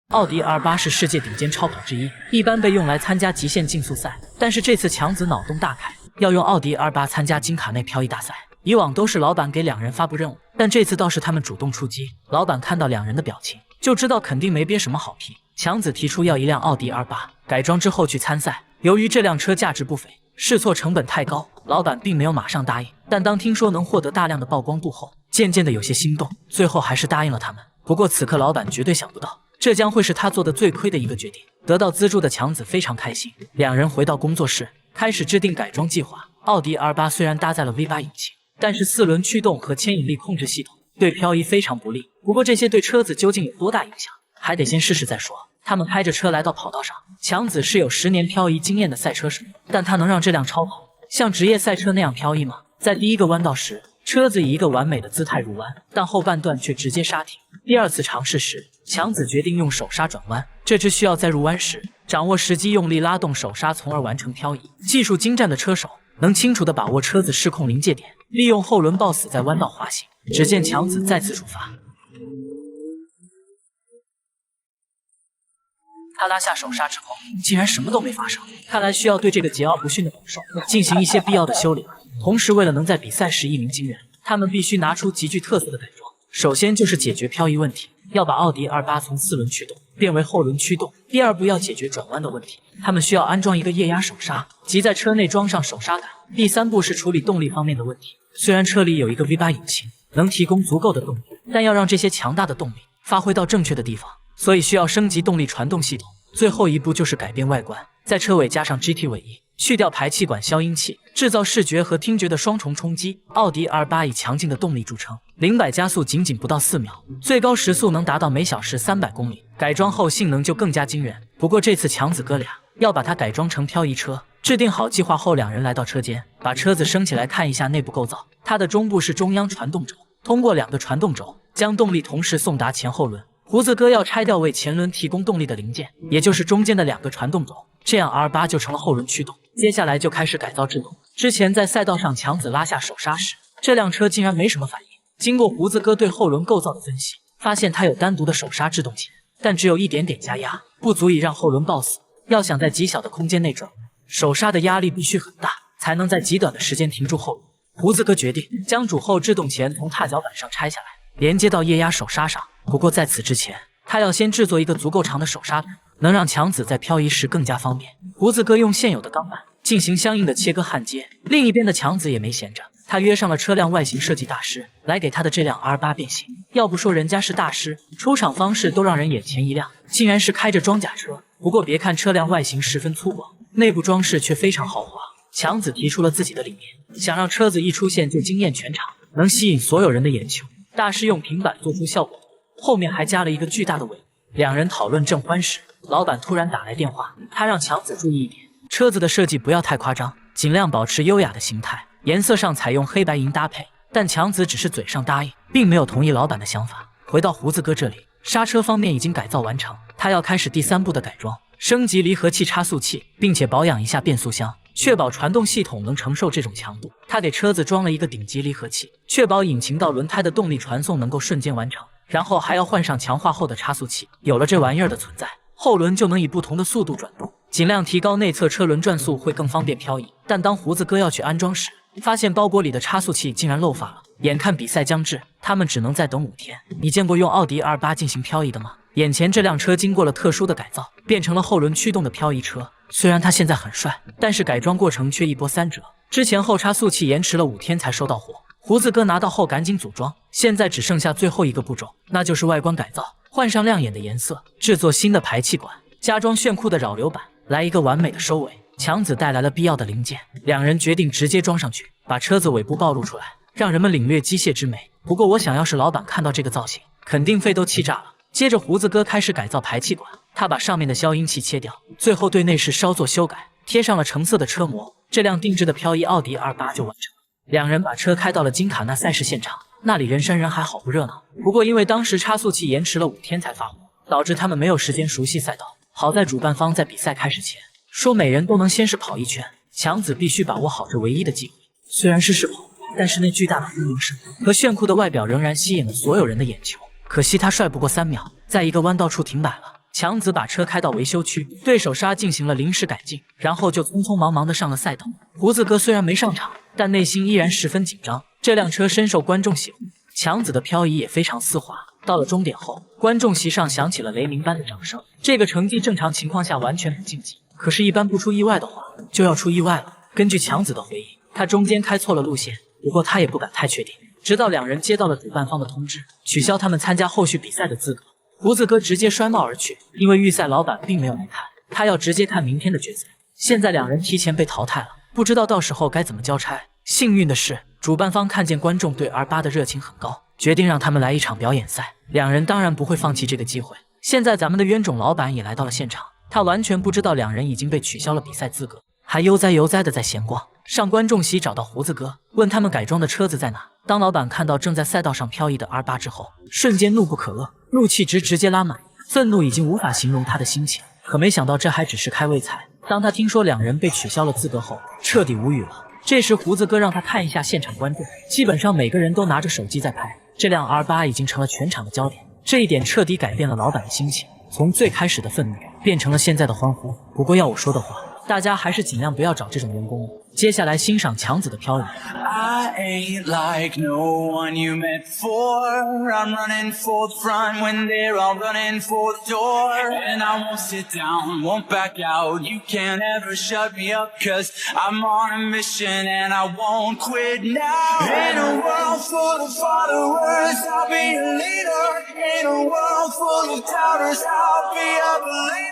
奥迪 R8是世界顶尖超跑之一，一般被用来参加极限竞速赛。但是这次强子脑洞大开，要用奥迪 R8参加金卡内漂移大赛。以往都是老板给两人发布任务，但这次倒是他们主动出击。老板看到两人的表情，就知道肯定没憋什么好屁。强子提出要一辆奥迪 R8改装之后去参赛，由于这辆车价值不菲，试错成本太高，老板并没有马上答应。但当听说能获得大量的曝光度后，渐渐的有些心动，最后还是答应了他们。不过此刻老板绝对想不到，这将会是他做的最亏的一个决定。得到资助的强子非常开心，两人回到工作室，开始制定改装计划。奥迪 R8虽然搭载了 V8 引擎，但是4轮驱动和牵引力控制系统对漂移非常不利。不过这些对车子究竟有多大影响，还得先试试再说。他们开着车来到跑道上，强子是有10年漂移经验的赛车手，但他能让这辆超跑像职业赛车那样漂移吗？在第一个弯道时，车子以一个完美的姿态入弯，但后半段却直接刹停。第二次尝试时，强子决定用手刹转弯，这只需要在入弯时掌握时机，用力拉动手刹，从而完成漂移。技术精湛的车手能清楚地把握车子失控临界点，利用后轮抱死在弯道滑行。只见强子再次出发，他拉下手刹之后，竟然什么都没发生。看来需要对这个桀骜不驯的猛兽进行一些必要的修理。同时，为了能在比赛时一鸣惊人，他们必须拿出极具特色的改装。首先就是解决漂移问题，要把奥迪 R8从4轮驱动变为后轮驱动。第二步要解决转弯的问题，他们需要安装一个液压手刹，即在车内装上手刹杆。第三步是处理动力方面的问题，虽然车里有一个 V8 引擎能提供足够的动力，但要让这些强大的动力发挥到正确的地方，所以需要升级动力传动系统。最后一步就是改变外观，在车尾加上 GT 尾翼，去掉排气管消音器，制造视觉和听觉的双重冲击。奥迪 R8以强劲的动力著称，0-100加速仅不到4秒，最高时速能达到每小时300公里。改装后性能就更加惊人。不过这次强子哥俩要把它改装成漂移车。制定好计划后，两人来到车间，把车子升起来看一下内部构造。它的中部是中央传动轴，通过2个传动轴将动力同时送达前后轮。胡子哥要拆掉为前轮提供动力的零件，也就是中间的2个传动轴，这样 R8就成了后轮驱动。接下来就开始改造制动。之前在赛道上强子拉下手刹时，这辆车竟然没什么反应。经过胡子哥对后轮构造的分析，发现它有单独的手刹制动钳，但只有一点点加压，不足以让后轮抱死。要想在极小的空间内转，手刹的压力必须很大，才能在极短的时间停住后轮。胡子哥决定将主后制动钳从踏脚板上拆下来，连接到液压手刹上。不过在此之前，他要先制作一个足够长的手刹杆，能让强子在漂移时更加方便。胡子哥用现有的钢板进行相应的切割焊接。另一边的强子也没闲着，他约上了车辆外形设计大师来给他的这辆 R8变形。要不说人家是大师，出厂方式都让人眼前一亮，竟然是开着装甲车。不过别看车辆外形十分粗犷，内部装饰却非常豪华。强子提出了自己的理念，想让车子一出现就惊艳全场，能吸引所有人的眼球。大师用平板做出效果，后面还加了一个巨大的尾。两人讨论正欢时，老板突然打来电话，他让强子注意一点，车子的设计不要太夸张，尽量保持优雅的形态，颜色上采用黑白银搭配。但强子只是嘴上答应，并没有同意老板的想法。回到胡子哥这里，刹车方面已经改造完成，他要开始第3步的改装，升级离合器、差速器，并且保养一下变速箱，确保传动系统能承受这种强度。他给车子装了一个顶级离合器，确保引擎到轮胎的动力传送能够瞬间完成。然后还要换上强化后的差速器，有了这玩意儿的存在，后轮就能以不同的速度转动，尽量提高内侧车轮转速，会更方便漂移。但当胡子哥要去安装时，发现包裹里的差速器竟然漏发了。眼看比赛将至，他们只能再等5天。你见过用奥迪 R8进行漂移的吗？眼前这辆车经过了特殊的改造，变成了后轮驱动的漂移车。虽然它现在很帅，但是改装过程却一波3折。之前后差速器延迟了5天才收到货，胡子哥拿到后赶紧组装，现在只剩下最后一个步骤，那就是外观改造，换上亮眼的颜色，制作新的排气管，加装炫酷的扰流板，来一个完美的收尾。强子带来了必要的零件，两人决定直接装上去，把车子尾部暴露出来，让人们领略机械之美。不过我想要是老板看到这个造型，肯定肺都气炸了。接着胡子哥开始改造排气管，他把上面的消音器切掉，最后对内饰稍作修改，贴上了橙色的车膜，这辆定制的漂移奥迪 R8就完成了。两人把车开到了金卡纳赛事现场，那里人山人海，好不热闹。不过因为当时差速器延迟了5天才发货，导致他们没有时间熟悉赛道。好在主办方在比赛开始前说每人都能先是跑1圈，强子必须把握好这唯一的机会。虽然是试跑，但是那巨大的轰鸣声和炫酷的外表仍然吸引了所有人的眼球。可惜他帅不过3秒，在一个弯道处停摆了。强子把车开到维修区，对手刹进行了临时改进，然后就匆匆忙忙的上了赛道。胡子哥虽然没上场，但内心依然十分紧张。这辆车深受观众喜欢，强子的漂移也非常丝滑。到了终点后，观众席上响起了雷鸣般的掌声。这个成绩正常情况下完全不竞技，可是，一般不出意外的话，就要出意外了。根据强子的回忆，他中间开错了路线，不过他也不敢太确定。直到两人接到了主办方的通知，取消他们参加后续比赛的资格。胡子哥直接摔帽而去，因为预赛老板并没有来看，他要直接看明天的决赛。现在两人提前被淘汰了，不知道到时候该怎么交差。幸运的是，主办方看见观众对 R8 的热情很高，决定让他们来一场表演赛。两人当然不会放弃这个机会。现在咱们的冤种老板也来到了现场，他完全不知道两人已经被取消了比赛资格，还悠哉悠哉的在闲逛。上观众席找到胡子哥，问他们改装的车子在哪。当老板看到正在赛道上漂移的 R8 之后，瞬间怒不可遏，怒气值直接拉满，愤怒已经无法形容他的心情。可没想到这还只是开胃菜，当他听说两人被取消了资格后，彻底无语了。这时胡子哥让他看一下现场观众，基本上每个人都拿着手机在拍，这辆 R8 已经成了全场的焦点。这一点彻底改变了老板的心情，从最开始的愤怒变成了现在的欢呼。不过要我说的话，大家还是尽量不要找这种员工了。接下来欣赏强子的漂移。I ain't like no one you met before. I'm running for the front when they're all running for the door. And I won't sit down, won't back out. You can't ever shut me up, 'cause I'm on a mission and I won't quit now. In a world full of followers, I'll be a leader. In a world full of doubters, I'll be a believer.